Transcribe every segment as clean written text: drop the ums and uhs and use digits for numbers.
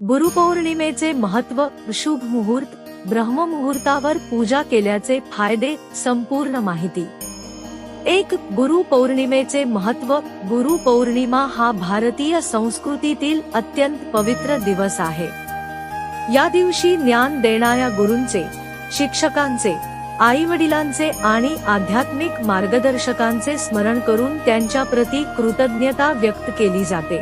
गुरुपौर्णिमेचे महत्त्व, शुभ मुहूर्त, ब्रह्ममुहूर्तावर पूजा केल्याचे फायदे, संपूर्ण माहिती. 1. गुरुपौर्णिमेचे महत्त्व. गुरुपौर्णिमा हा भारतीय संस्कृतीतील अत्यंत पवित्र दिवस आहे. या दिवशी ज्ञान देणाऱ्या गुरूंचे, शिक्षकांचे, आईवडिलांचे आणि आध्यात्मिक मार्गदर्शकांचे स्मरण करून त्यांच्या प्रती कृतज्ञता व्यक्त केली जाते.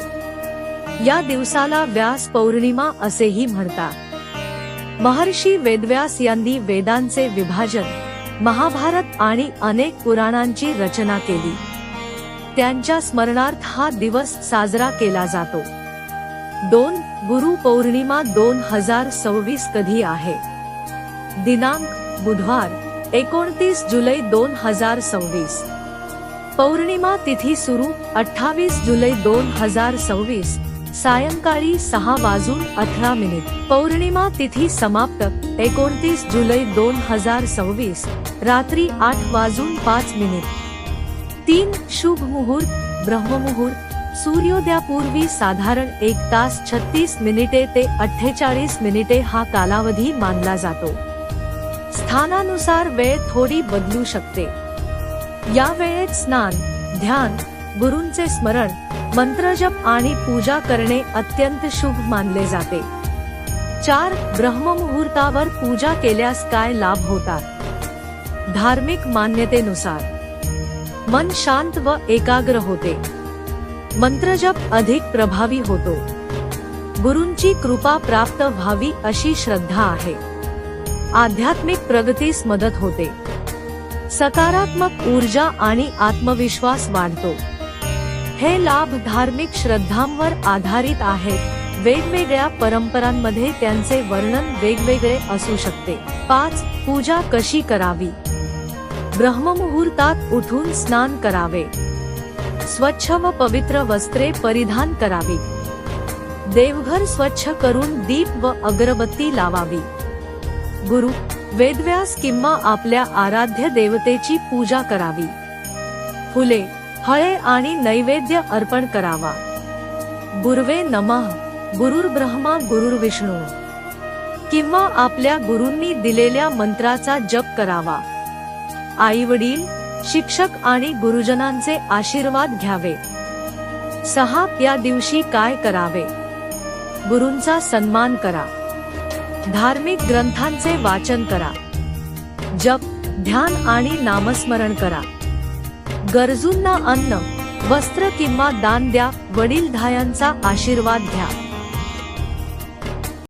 या दिवसाला व्यास पौर्णिमा असेही म्हणतात. महर्षी वेदव्यास यांनी वेदांचे विभाजन, महाभारत आणि अनेक पुराणांची रचना केली. त्यांच्या स्मरणार्थ हा दिवस साजरा केला जातो. 2. गुरुपौर्णिमा 2026 कधी आहे? दिनांक बुधवार 29 जुलै 2026. पौर्णिमा तिथी सुरू 28 जुलै 2026 सायंकाळी 6:18. पौर्णिमा तिथी समाप्त 29 जुलै 2026 रात्री 8:05. 3. शुभ मुहूर्त, ब्रह्ममुहूर्त. सूर्योदयापूर्वी साधारण 1 तास 36 मिनिटे ते 48 मिनिटे हा कालावधी मानला जातो. स्थानानुसार वेळ थोडी बदलू शकते. या वेळेत स्नान, ध्यान, गुरूंचे स्मरण, मंत्रजप आणि पूजा करणे अत्यंत शुभ मानले जाते. 4. ब्रह्ममुहूर्तावर पूजा केल्यास काय लाभ होतात? धार्मिक मान्यतेनुसार मन शांत व एकाग्र होते. मंत्रजप अधिक प्रभावी होतो. गुरूंची कृपा प्राप्त व्हावी अशी श्रद्धा आहे. आध्यात्मिक प्रगतीस मदत होते. सकारात्मक ऊर्जा आणि आत्मविश्वास वाढतो. हे लाभ धार्मिक श्रद्धांवर आधारित आहेत. वेगवेगळ्या परंपरांमध्ये त्यांचे वर्णन वेगवेगळे असू शकते. 5. पूजा कशी करावी? ब्रह्ममुहूर्तात उठून स्नान करावे. स्वच्छ व पवित्र वस्त्रे परिधान करावी. देवघर स्वच्छ करून दीप व अगरबत्ती लावावी. गुरु, वेदव्यास किंवा आपल्या आराध्य देवतेची पूजा करावी. फुले, फळे आणि नैवेद्य अर्पण करावा. गुरवे नमः, गुरुर्ब्रह्मा गुरुर्विष्णू किंवा आपल्या गुरूंनी दिलेल्या मंत्राचा जप करावा. आईवडील, शिक्षक आणि गुरुजनांचे आशीर्वाद घ्यावे. 6. या दिवशी काय करावे? गुरूंचा सन्मान करा. धार्मिक ग्रंथांचे वाचन करा. जप, ध्यान आणि नामस्मरण करा. गरजूंना अन्न, वस्त्र किंवा दान द्या. वडीलधाऱ्यांचा आशीर्वाद घ्या.